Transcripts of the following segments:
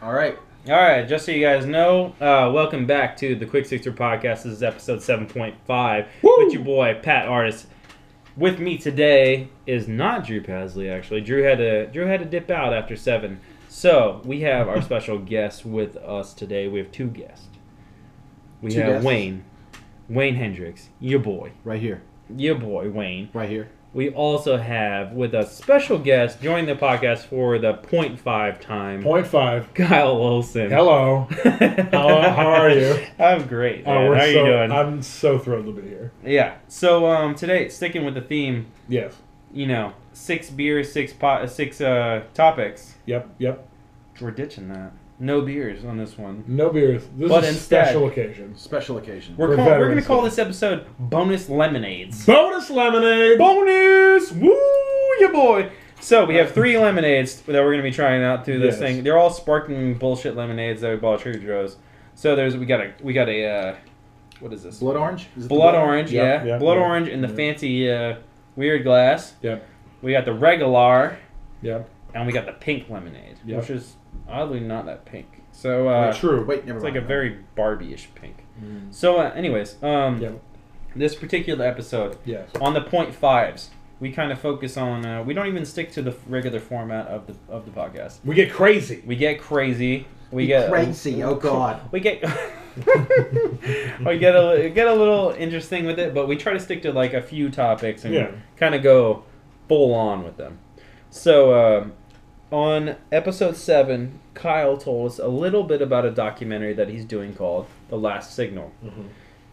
All right. All right, just so you guys know, welcome back to the Quick Sixer Podcast. This is episode 7.5 with your boy, Pat Artist. With me today is not Drew Pasley, actually. Drew had to dip out after 7. So, we have our special guest with us today. We have 2 guests. We have Wayne Hendricks, your boy. Right here. Your boy, Wayne. Right here. We also have with us special guest joining the podcast for the 0.5 time. 0.5. Kyle Olson. Hello. How are you? I'm great, man. How are you doing? I'm so thrilled to be here. Yeah. So today, sticking with the theme, Yes. 6 beers, 6 topics. Yep. We're ditching that. No beers on this one. No beers. This But is instead- special occasions. Special occasion. We're For going to Veterans call Day. this episode Bonus Lemonades. Bonus lemonade. Bonus! Woo, your boy! So we have 3 lemonades that we're going to be trying out through this Yes. thing. They're all sparkling bullshit lemonades that we bought at Trader Joe's. So we got a what is this? Blood orange? Is it the Blood orange, Yep, yeah. yep, Blood yep. orange in the fancy weird glass. Yep. We got the regular, Yep. and we got the pink lemonade, Yep. which is oddly not that pink. So True. Wait, never it's mind. like a very Barbie-ish pink. Mm. So anyways, Yep. this particular episode Yes. on the 0.5s, we kind of focus on. We don't even stick to the regular format of the podcast. We get crazy. We get crazy. We Get get crazy. Oh God. We get we get a little interesting with it, but we try to stick to like a few topics and Yeah. kind of go full on with them. So on episode 7, Kyle told us a little bit about a documentary that he's doing called The Last Signal. Mm-hmm.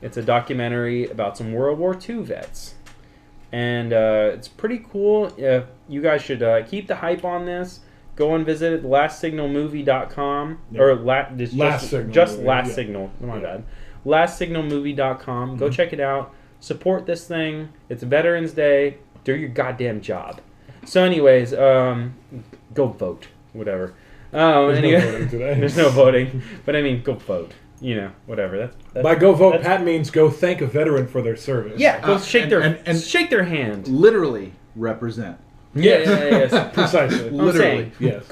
It's a documentary about some World War II vets. And it's pretty cool. You guys should keep the hype on this. Go and visit it, lastsignalmovie.com. Yeah. Or Last Signal just movie, Last yeah. Signal. My Yeah. bad. Lastsignalmovie.com. Go check it out. Support this thing. It's Veterans Day. Do your goddamn job. So anyways, go vote. Whatever. There's Anyway, no voting today. there's no voting. But I mean, go vote. Whatever. That's By go vote, that's- Pat means go thank a veteran for their service. Yeah, go shake and shake their hand. Literally represent. Yeah. Precisely. I'm Literally. saying, Yes.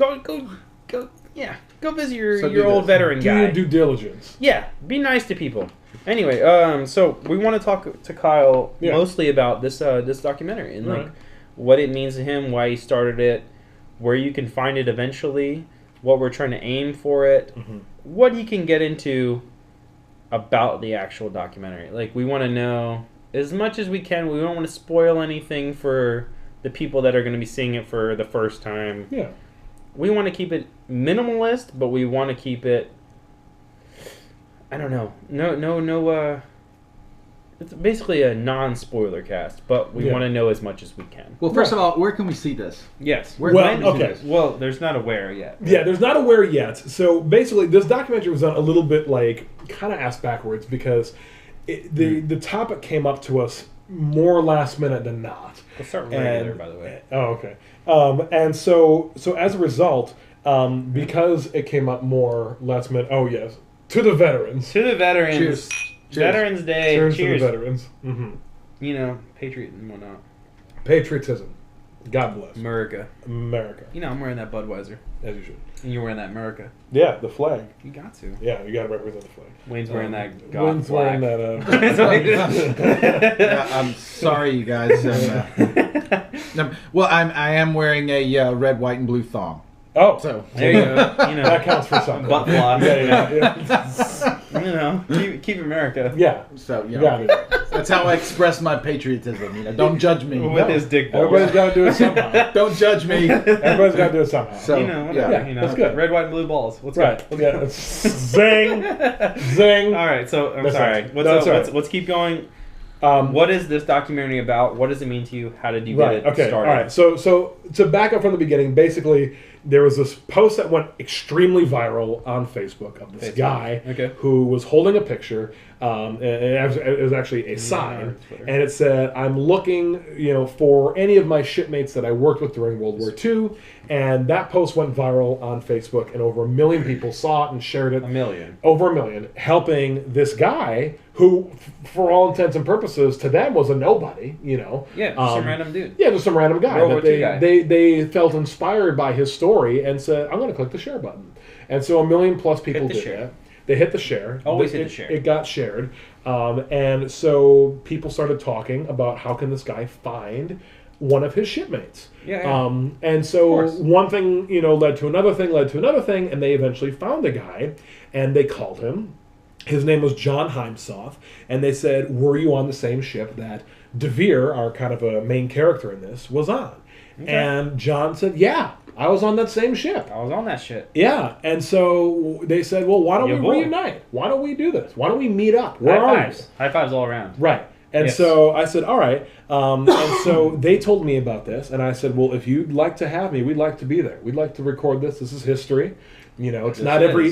go visit your So do old this. veteran Do guy. your due diligence. Yeah, be nice to people. Anyway, so we want to talk to Kyle Yeah. mostly about this documentary and like Right. what it means to him, why he started it, where you can find it eventually, what we're trying to aim for it, Mm-hmm. what he can get into about the actual documentary. Like we want to know as much as we can. We don't want to spoil anything for the people that are going to be seeing it for the first time. Yeah. We want to keep it minimalist, but we want to keep it. I don't know. No. It's basically a non-spoiler cast, but we Yeah. want to know as much as we can. Well, first of all, where can we see this? Yes. Where Well, can we see okay. this? Well, there's not aware yet. Yeah, there's not aware yet. So basically, this documentary was done a little bit like kind of ass backwards because the topic came up to us more last minute than not. We'll start regular, by the way. Oh, okay. And so as a result, because it came up more last minute. Oh yes, to the veterans. To the veterans. Cheers. Veterans Day. Cheers Cheers. to the veterans. Mm-hmm. Patriot and whatnot. Patriotism. God bless America. America, I'm wearing that Budweiser. as you should. And you're wearing that America. Yeah, the flag. You got to. Yeah, you got to represent the flag. Wayne's wearing that goth Wayne's black. wearing that. Yeah, I'm sorry, you guys. Well, I am wearing a red, white, and blue thong. Oh, So There you go. that counts for something. Butt floss. Yeah. Keep America. Yeah. So you Got know, it. that's how I express my patriotism. Don't judge me. With his dick balls. Everybody's got to do it somehow. Don't judge me. Everybody's got to do it somehow. So Whatever. Yeah, that's good. Red, white, and blue balls. Let's Right. go. Yeah. Zing. Zing. All right. So I'm That's sorry. right. What's That's up? all right. Let's keep going. What is this documentary about? What does it mean to you? How did you get it Okay. started? All right. So to back up from the beginning, basically there was this post that went extremely viral on Facebook of this Facebook. guy Okay. who was holding a picture. And it was actually a sign, Twitter. and it said, "I'm looking, for any of my shipmates that I worked with during World War II." And that post went viral on Facebook, and over 1 million people saw it and shared it. 1 million. Over 1 million, helping this guy who, for all intents and purposes, to them was a nobody, you know. Yeah, some random dude. Yeah, just some random guy. World War But II guy. they felt inspired by his story and said, I'm going to click the share button. And so 1 million plus people the did share. that. They hit the share. Always hit the share. It got shared. And so people started talking about how can this guy find one of his shipmates. Yeah. And so one thing, led to another thing, and they eventually found the guy, and they called him. His name was John Heimsoth, and they said, were you on the same ship that DeVere, our kind of a main character in this, was on? Okay. And John said, yeah, I was on that same ship. I was on that shit. Yeah, and so they said, well, why don't we reunite? Why don't we do this? Why don't we meet up? Where are you? High fives all around. Right. And so I said, all right. And so they told me about this, and I said, well, if you'd like to have me, we'd like to be there. We'd like to record this. This is history. It's not every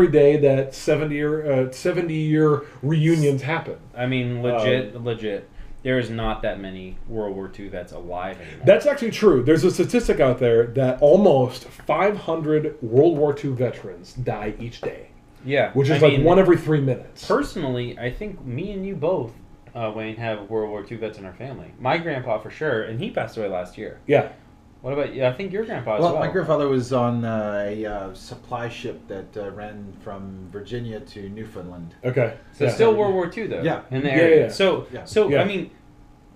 day that 70-year reunions happen. I mean, legit. There is not that many World War II vets alive anymore. That's actually true. There's a statistic out there that almost 500 World War II veterans die each day. Yeah. Which is one every 3 minutes. Personally, I think me and you both, Wayne, have World War II vets in our family. My grandpa for sure, and he passed away last year. Yeah. What about you? I think your grandpa as well. Well, my grandfather was on a supply ship that ran from Virginia to Newfoundland. Okay. So still World War II, though. Yeah. In the area. Yeah. So I mean,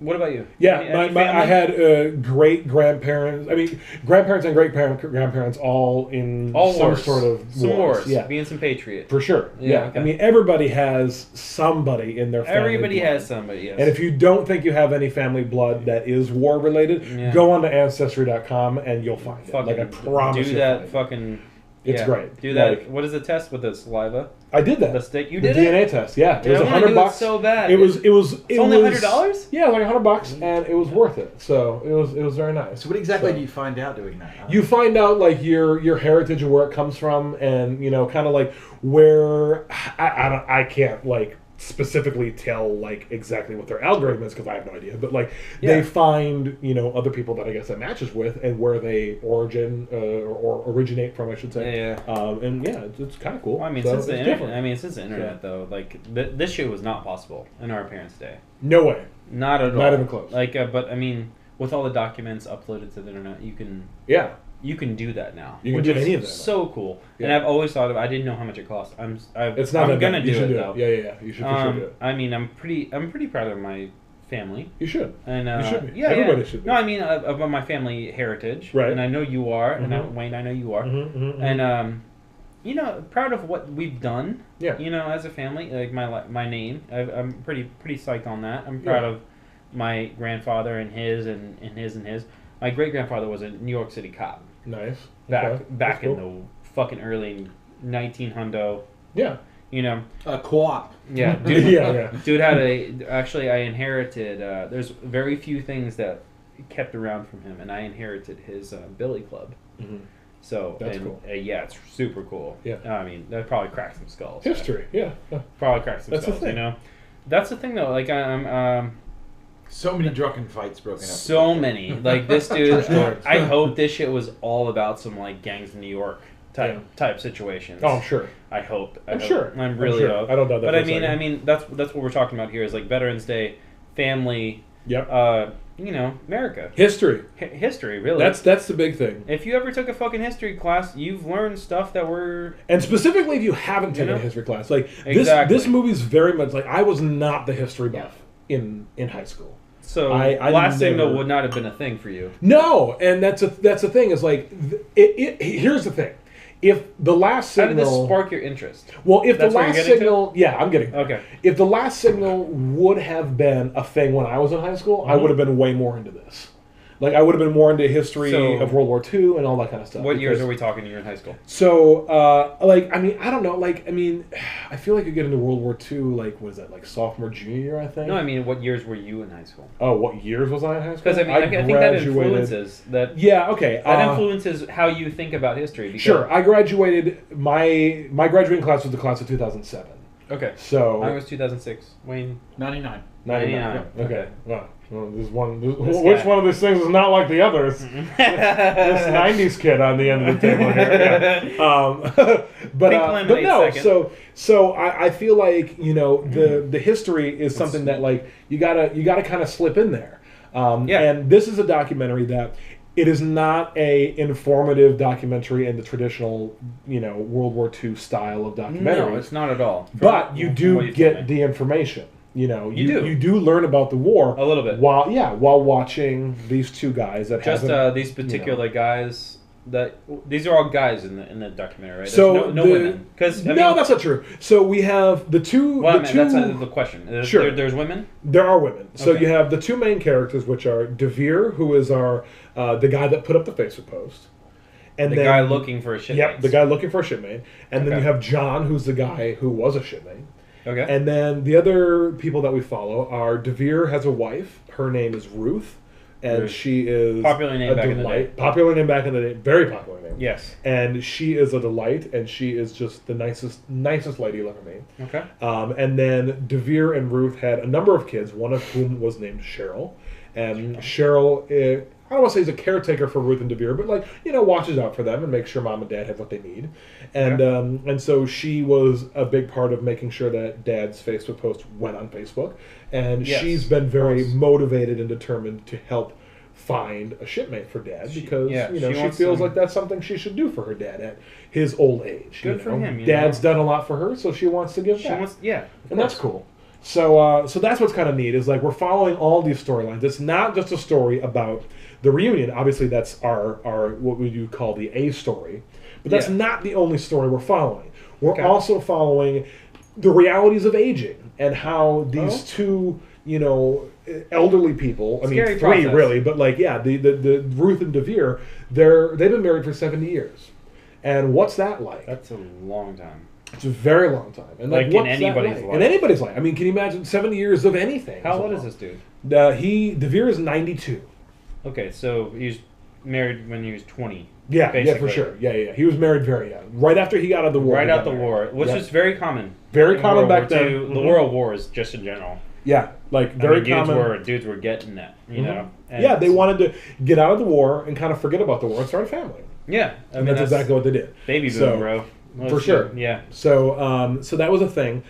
what about you? Yeah, I had great-grandparents. I mean, grandparents and great-grandparents all in some sort of wars. Yeah. Being some patriot. For sure. Yeah. Okay. I mean, everybody has somebody in their family. Everybody has somebody, yes. And if you don't think you have any family blood that is war-related, go on to Ancestry.com and you'll find it. Like, I promise you. Do that fucking... It's great. Do that. What is the test with the saliva? I did that. The stick. You did the DNA test. Yeah, it was $100. It so bad. It was only $100. Yeah, like $100, and it was worth it. So it was very nice. So what exactly do you find out doing that? You find out like your heritage and where it comes from, and kind of like where I can't like specifically tell like exactly what their algorithm is because I have no idea. But like they find other people that I guess that matches with and where they or originate from, I should say. Yeah. And it's kind of cool. Well, I mean, since the internet, since the internet though, like this shit was not possible in our parents' day. No way. Not at all. Not even close. Like, but I mean, with all the documents uploaded to the internet, you can. Yeah. You can do that now. You can do any of that. So cool. Yeah. And I've always thought I didn't know how much it costs. I'm gonna do it though. Yeah. You should for sure do it. I mean, I'm pretty proud of my family. You should. And you should be. Yeah, everybody should be. No, I mean about my family heritage. Right. And I know you are, Mm-hmm. and Wayne, I know you are. Mm-hmm. And proud of what we've done. Yeah. As a family, like my name, I'm pretty psyched on that. I'm proud of my grandfather and his and his. My great grandfather was a New York City cop. Nice. Back in the fucking early 1900. Yeah. A co-op. Yeah. Dude, yeah. Dude had actually I inherited. There's very few things that kept around from him, and I inherited his billy club. Mm-hmm. So that's cool. Yeah, it's super cool. Yeah. I mean, that probably cracked some skulls. History. Yeah. Probably cracked some that's skulls. The thing. That's the thing though. Like so many drunken fights broken up. So many. Like this dude. I hope this shit was all about some like gangs in New York type situations. Oh, I'm sure. I hope. Sure. I'm really sure. hope. I don't doubt that. But I mean, that's what we're talking about here is like Veterans Day, family. Yep. America. History. History, really. That's the big thing. If you ever took a fucking history class, you've learned stuff that we're... And specifically if you haven't taken a history class. Like, this movie's very much like, I was not the history buff in high school. So, Last Signal would not have been a thing for you. No, and that's the thing, is like, here's the thing. If the Last Signal... How did this spark your interest? Well, if the Last Signal... Yeah, I'm getting Okay. If the Last Signal would have been a thing when I was in high school, I would have been way more into this. Like, I would have been more into history of World War II and all that kind of stuff. What years are we talking you're in high school? So, I don't know. I feel like you get into World War II, like, what is that, like sophomore, junior year, I think? No, I mean, what years were you in high school? Oh, what years was I in high school? Because, I think that influences that. Yeah, okay. That influences how you think about history. Sure. I graduated, my graduating class was the class of 2007. Okay. So. I was 2006. Wayne? 99. 99. Okay. Wow. Well, which one of these things is not like the others? This '90s kid on the end of the table here. Yeah. But no. So I feel like the history is something that like you gotta kind of slip in there. And this is a documentary that it is not a informative documentary in the traditional World War II style of documentary. No, it's not at all. But you do get the information. You do learn about the war a little bit while watching these two guys that these particular guys. These are all guys in the documentary, right? There's So no women. Because no, that's not true. So we have the two. Well, that's not the question. Sure, there's women. There are women. So Okay. you have the two main characters, which are DeVere, who is the guy that put up the Facebook post, and The then, guy looking for a shipmate. Yep, the guy looking for a shipmate, and then Okay. you have John, who's the guy who was a shipmate. Okay. And then the other people that we follow are DeVere has a wife. Her name is Ruth, and Ruth. she is Popular name a back in the delight. day. Popular name back in the day. Very popular name. Yes. And she is a delight, and she is just the nicest lady you'll ever meet. Okay. And then DeVere and Ruth had a number of kids, one of whom was named Cheryl. And Cheryl, I don't want to say he's a caretaker for Ruth and DeVere, but watches out for them and makes sure mom and dad have what they need. And so she was a big part of making sure that dad's Facebook post went on Facebook. And Yes, she's been very of course. motivated and determined to help find a shipmate for dad because she wants feels to- like that's something she should do for her dad at his old age. Good for him, Dad's done a lot for her, so she wants to give She back. wants, And that's cool. So that's what's kind of neat is like we're following all these storylines. It's not just a story about the reunion. Obviously, that's our what we do call the A story, but that's not the only story we're following. We're also following the realities of aging and how these two elderly people. I mean, Scary three process. really, but the Ruth and DeVere, they've been married for 70 years, and what's that like? That's a long time. It's a very long time. And Like in what's that anybody's like? life. In anybody's life. I mean, can you imagine 70 years of anything? How old is this dude? DeVere is 92. Okay, so he was married when he was 20. Yeah, for basically. sure. Yeah. He was married very young. Right after he got out of the war. Right he out got the married. war, which Yep. is very common. Very in common World back War then. II. The Mhm. World Wars, just in general. Yeah, like very dudes common. were getting that, you know. And Yeah, they wanted to get out of the war and kind of forget about the war and start a family. Yeah, I And mean, that's exactly what they did. baby boom, So, bro. For sure. Yeah. So that was a thing.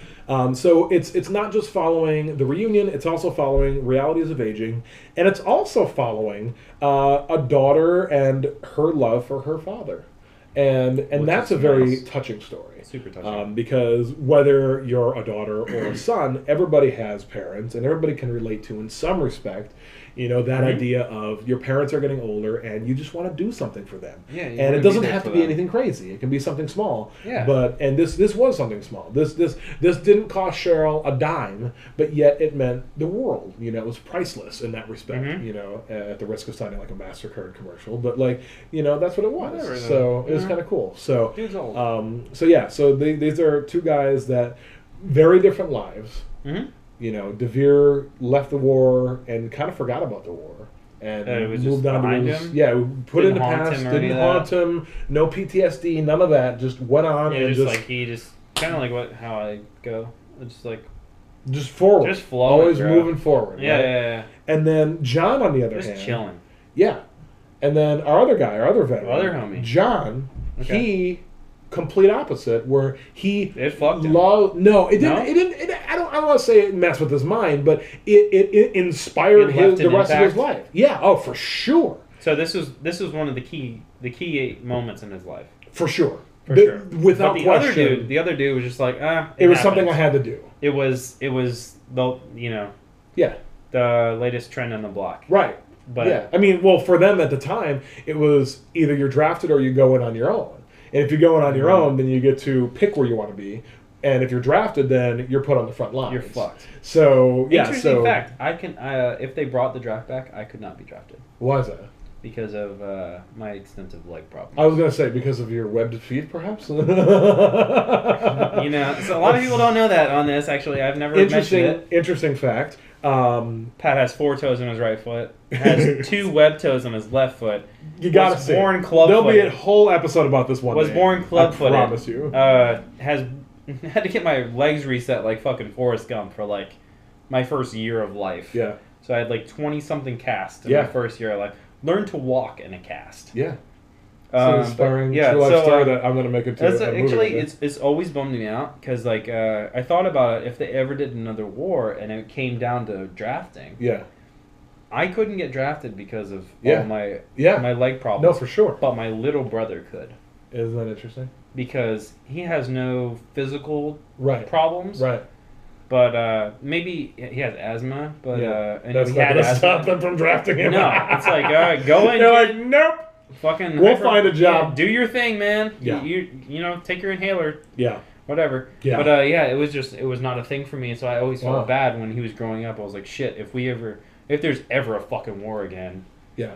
So it's not just following the reunion; it's also following realities of aging, and it's also following a daughter and her love for her father, and Which that's is a very nice. touching story. Super touching. Because whether you're a daughter or a son, everybody has parents, and everybody can relate to, in some respect, that idea of your parents are getting older, and you just want to do something for them. Yeah, you and wanna it be doesn't there have to for be them. anything crazy. It can be something small. Yeah. And this was something small. This didn't cost Cheryl a dime, but yet it meant the world. It was priceless in that respect. At the risk of sounding like a MasterCard commercial, but that's what it was. Whatever, So it was kind of cool. So Dude's old. so these are two guys that very different lives. Mm-hmm. DeVere left the war and kind of forgot about the war and It was moved just on to behind his, him? put in Didn't the haunt past, him or didn't any of haunt him, no PTSD, none of that. Just went on and He just kind of like how I go. It's just forward, Just flowing, always bro. moving forward. yeah, right? yeah. And then John, on the other Just hand, chilling. yeah. And then our other guy, our other veteran, Other homie. John, Okay. he complete opposite, where he It fucked him. No, it didn't. No? It didn't. I don't want to say it messed with his mind, but it inspired It left the an rest of his impact? life. Yeah. Oh, for sure. So this was one of the key moments in his life. For sure. For sure. Without But the question. the other dude was just like, It was something I had to do. It was the Yeah. the latest trend on the block. Right. But yeah. I mean, well, for them at the time, it was either you're drafted or you go in on your own. And if you're going on your own, then you get to pick where you want to be. And if you're drafted, then you're put on the front line. You're fucked. So yeah. Interesting fact. I can if they brought the draft back, I could not be drafted Why is that? because of my extensive leg problems. I was gonna say because of your webbed feet, perhaps. So a lot of people don't know that on this. Actually, I've never mentioned it. Interesting fact. Pat has 4 toes on his right foot. Has 2 web toes on his left foot. You gotta was see. born club There'll be a footed. whole episode about this one. Was day. born club footed. I promise you. Has had to get my legs reset like fucking Forrest Gump for like my first year of life. Yeah. So I had like 20-something casts in Yeah. my first year. I learned to walk in a cast. Yeah. So inspiring yeah, true life so, story that I'm going to make it to That's a movie. actually, it's always bummed me out because I thought about it if they ever did another war and it came down to drafting. Yeah. I couldn't get drafted because of Yeah. all my Yeah. my leg problems. No, for sure. But my little brother could Isn't that interesting? because he has no physical Right. problems. Right. But maybe he has asthma. But and That's he not had going to asthma. stop them from drafting him. No, it's like go in. They're like, nope. Fucking. We'll find a job. Yeah, do your thing, man. Yeah. You take your inhaler. Yeah. Whatever. Yeah. But it was not a thing for me, so I always felt Wow. bad when he was growing up. I was like, shit, if there's ever a fucking war again, Yeah.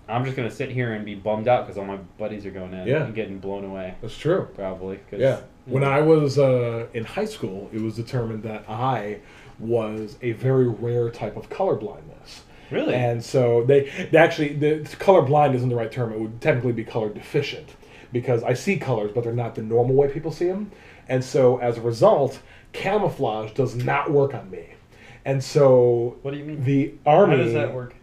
I'm just gonna sit here and be bummed out because all my buddies are going in Yeah. and getting blown away. That's true. Probably. 'Cause, Yeah. When I was in high school, it was determined that I was a very rare type of colorblindness. Really? And so they actually, the colorblind isn't the right term. It would technically be color deficient because I see colors, but they're not the normal way people see them. And so as a result, camouflage does not work on me. And so What do you mean? the Army... How does that work?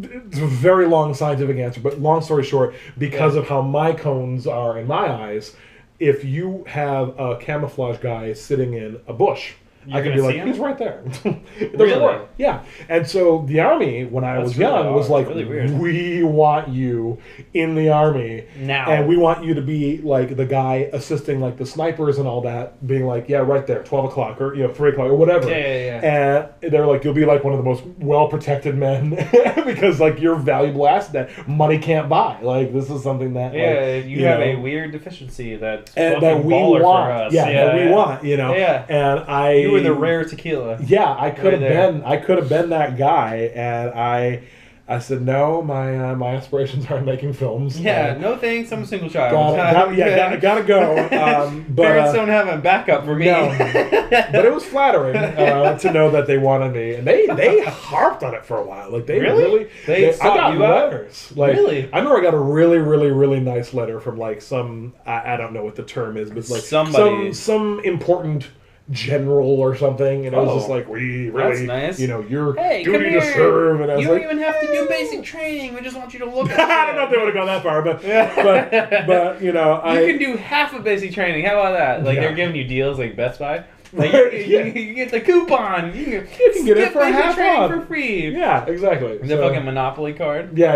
It's a very long scientific answer, but long story short, because Yeah. of how my cones are in my eyes, if you have a camouflage guy sitting in a bush, You're I can gonna be see like, him? he's right there. It doesn't Really? work. Yeah. And so the Army, when I That's was really young, was odd. like, Really weird. we want you in the Army. Now. And we want you to be like the guy assisting like the snipers and all that, being like, yeah, right there, 12 o'clock or 3 o'clock or whatever. Yeah. And they're like, you'll be like one of the most well-protected men because like you're a valuable asset that money can't buy. Like this is something that Yeah, like, you have a weird deficiency that's and fucking that we baller want. for us. Yeah, that we want, Yeah. And You were the rare tequila. Yeah, I could have Right there. been. I could have been that guy, and I said no. My aspirations are in making films. Yeah, and no thanks. I'm a single child. gotta go. But Parents don't have a backup for me. no, but it was flattering to know that they wanted me, and they harped on it for a while. Like they Really? They I sought got you out? letters. Like Really? I remember I got a really nice letter from like some I don't know what the term is, but like Somebody. some important general or something, and it was just like, we really, That's nice. your Hey, duty come to here. serve, and I was You don't like, even have to do basic training. We just want you to look at I don't know if they would have gone that far, but I You can do half of basic training. How about that? Like Yeah. they're giving you deals like Best Buy. Like Yeah. you get the coupon. You can get it for basic half training off. for free. Yeah, exactly. The So- fucking Monopoly card. yeah.